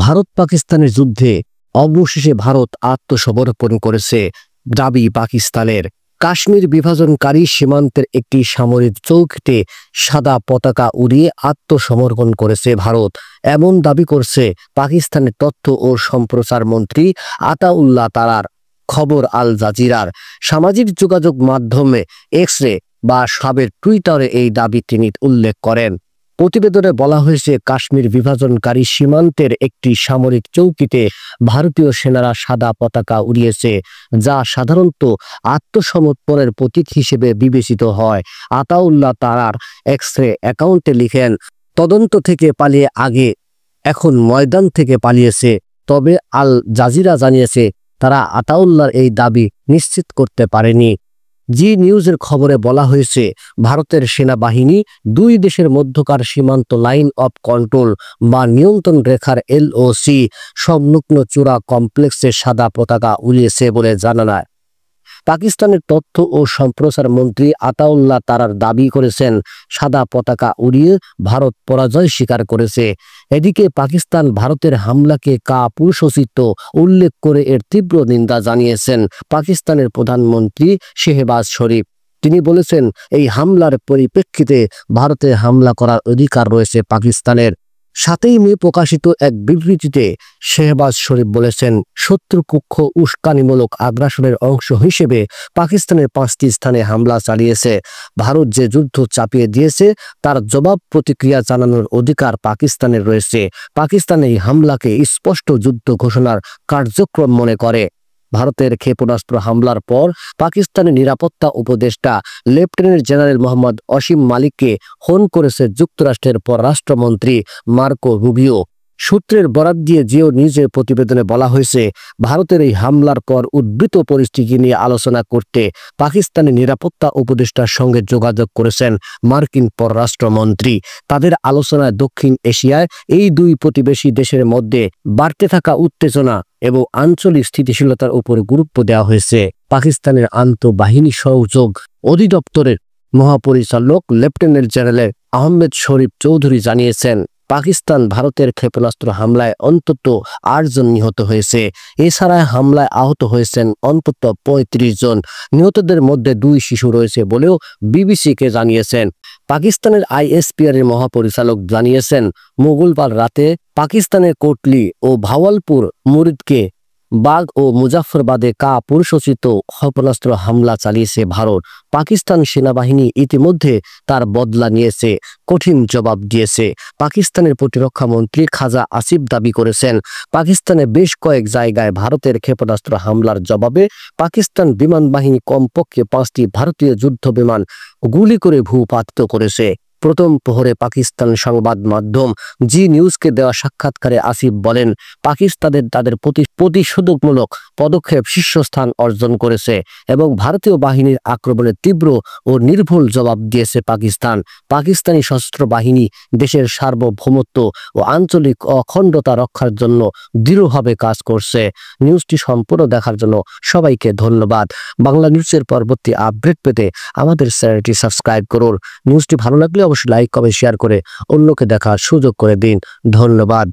ভারত পাকিস্তানের যুদ্ধে অবশেষে ভারত আত্মসমর্পণ করেছে দাবি পাকিস্তানের। কাশ্মীর বিভাজনকারী সীমান্তের একটি সামরিক চৌকিতে সাদা পতাকা উড়িয়ে আত্মসমর্পণ করেছে ভারত, এমন দাবি করছে পাকিস্তানের তথ্য ও সম্প্রচার মন্ত্রী আতাউল্লাহ তারার। খবর আল জাজিরার। সামাজিক যোগাযোগ মাধ্যমে এক্সরে বা সাবের টুইটারে এই দাবি তিনি উল্লেখ করেন। প্রতিবেদনে বলা হয়েছে, কাশ্মীর বিভাজনকারী সীমান্তের একটি সামরিক চৌকিতে ভারতীয় সেনারা সাদা পতাকা উড়িয়েছে, যা সাধারণত আত্মসমর্পণের প্রতীক হিসেবে বিবেচিত হয়। আতাউল্লাহ তারার এক্সরে অ্যাকাউন্টে লিখেন, তদন্ত থেকে পালিয়ে আগে এখন ময়দান থেকে পালিয়েছে। তবে আল জাজিরা জানিয়েছে, তারা আতাউল্লাহর এই দাবি নিশ্চিত করতে পারেনি। জি নিউজের খবরে বলা হয়েছে, ভারতের সেনাবাহিনী দুই দেশের মধ্যকার সীমান্ত লাইন অফ কন্ট্রোল বা নিয়ন্ত্রণ রেখার LOC সংলগ্ন চূড়া কমপ্লেক্সে সাদা পতাকা উড়িয়েছে বলে জানায়। পাকিস্তানের তথ্য ও সম্প্রচার মন্ত্রী আতাউল্লাহ তারার দাবি করেছেন, সাদা পতাকা উড়িয়ে ভারত পরাজয় স্বীকার করেছে। এদিকে পাকিস্তান ভারতের হামলাকে কাপুরুষোচিত উল্লেখ করে এর তীব্র নিন্দা জানিয়েছেন পাকিস্তানের প্রধানমন্ত্রী শেহবাজ শরীফ। তিনি বলেছেন, এই হামলার পরিপ্রেক্ষিতে ভারতে হামলা করার অধিকার রয়েছে পাকিস্তানের। 7ই মে প্রকাশিত এক বিবৃতিতে শেহবাজ শরীফ বলেছেন, শত্রুপক্ষ উস্কানিমূলক আগ্রাসনের অংশ হিসেবে পাকিস্তানের 5টি স্থানে হামলা চালিয়েছে। ভারত যে যুদ্ধ চাপিয়ে দিয়েছে তার জবাব প্রতিক্রিয়া জানানোর অধিকার পাকিস্তানের রয়েছে। পাকিস্তান এই হামলাকে স্পষ্ট যুদ্ধ ঘোষণার কার্যক্রম মনে করে। ভারতের ক্ষেপণাস্ত্র হামলার পর পাকিস্তানের নিরাপত্তা উপদেষ্টা লেফটেন্যান্ট জেনারেল মোহাম্মদ অসীম মালিককে ফোন করেছে যুক্তরাষ্ট্রের পররাষ্ট্রমন্ত্রী মার্কো রুবিও। সূত্রের বরাত দিয়ে জিও নিউজের প্রতিবেদনে বলা হয়েছে, ভারতের এই হামলার পর উদ্ভূত পরিস্থিতি নিয়ে আলোচনা করতে পাকিস্তানের নিরাপত্তা উপদেষ্টার সঙ্গে যোগাযোগ করেছেন মার্কিন পররাষ্ট্রমন্ত্রী। তাদের আলোচনায় দক্ষিণ এশিয়ায় এই দুই প্রতিবেশী দেশের মধ্যে বাড়তে থাকা উত্তেজনা এবং আঞ্চলিক স্থিতিশীলতার উপর গুরুত্ব দেওয়া হয়েছে। পাকিস্তানের আন্তঃবাহিনী সহযোগ অধিদপ্তরের মহাপরিচালক লেফটেন্যান্ট জেনারেল আহমেদ শরীফ চৌধুরী জানিয়েছেন, পাকিস্তান ভারতের ক্ষেপণাস্ত্র হামলায় অন্তত 8 জন নিহত হয়েছে। এছাড়া হামলায় আহত হয়েছেন অন্তত 35 জন। নিহতদের মধ্যে 2 শিশু রয়েছে বলেও বিবিসিকে জানিয়েছেন। পাকিস্তানের ISPR এর মহাপরিচালক জানিয়েছেন, মঙ্গলবার রাতে পাকিস্তানের কোটলি ও ভাওয়ালপুর মুরিদকে বাগ ও মুজাফফরবাদে কাপুরুষোচিত ক্ষেপণাস্ত্র হামলা চালিয়েছে ভারত। পাকিস্তান সেনাবাহিনী ইতিমধ্যে তার বদলা নিয়েছে, কঠিন জবাব দিয়েছে। পাকিস্তানের প্রতিরক্ষা মন্ত্রী খাজা আসিফ দাবি করেছেন, পাকিস্তানে বেশ কয়েক জায়গায় ভারতের ক্ষেপণাস্ত্র হামলার জবাবে পাকিস্তান বিমান বাহিনী কমপক্ষে 5টি ভারতীয় যুদ্ধ বিমান গুলি করে ভূপাতিত করেছে। প্রথম প্রহরে পাকিস্তান সংবাদ মাধ্যম জি নিউজকে দেওয়া সাক্ষাৎকারে আসিফ বলেন, পাকিস্তানের তাদের প্রতিশোধমূলক পদক্ষেপ শীর্ষস্থান অর্জন করেছে এবং ভারতীয় বাহিনীর আক্রমণের তীব্র ও নির্ভুল জবাব দিয়েছে পাকিস্তান। পাকিস্তানি সশস্ত্র বাহিনী দেশের সার্বভৌমত্ব ও আঞ্চলিক অখণ্ডতা রক্ষার জন্য দৃঢ়ভাবে কাজ করছে। নিউজটি সম্পূর্ণ দেখার জন্য সবাইকে ধন্যবাদ। বাংলা নিউজের পরবর্তী আপডেট পেতে আমাদের চ্যানেলটি সাবস্ক্রাইব করুন। নিউজটি ভালো লাগলে অবশ্যই লাইক, কমেন্ট, শেয়ার করে অন্যকে দেখার সুযোগ করে দিন। ধন্যবাদ।